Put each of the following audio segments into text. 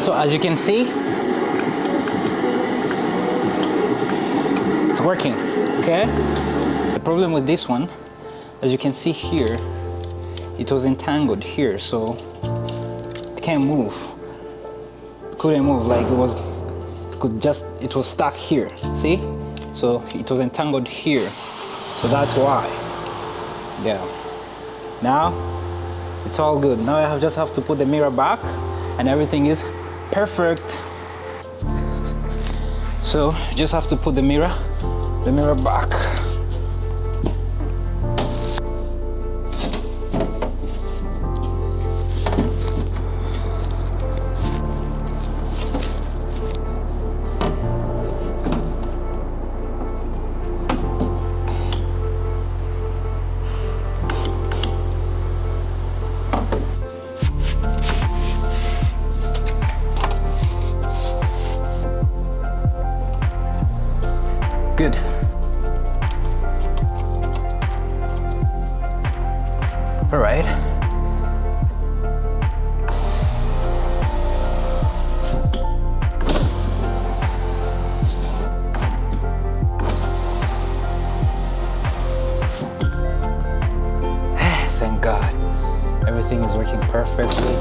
So as you can see, it's working, okay? The problem with this one, as you can see here, it was entangled here, so it can't move. Couldn't move, like it was stuck here, see? So it was entangled here, so that's why. Yeah. Now it's all good. Now I just have to put the mirror back and everything is perfect. So just have to put the mirror back. Good. All right. Thank God. Everything is working perfectly.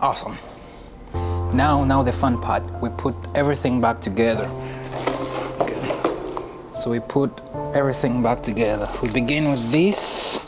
Awesome. Now the fun part. We put everything back together. Okay. So we put everything back together. We begin with this.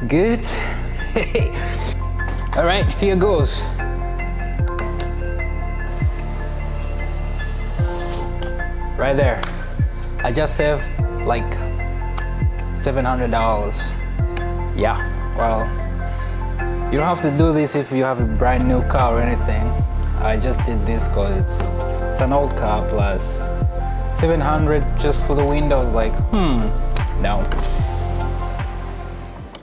Good. All right, here goes. Right there. I just saved like $700. Yeah, well, you don't have to do this if you have a brand new car or anything. I just did this because it's an old car plus 700 just for the windows. Like, no.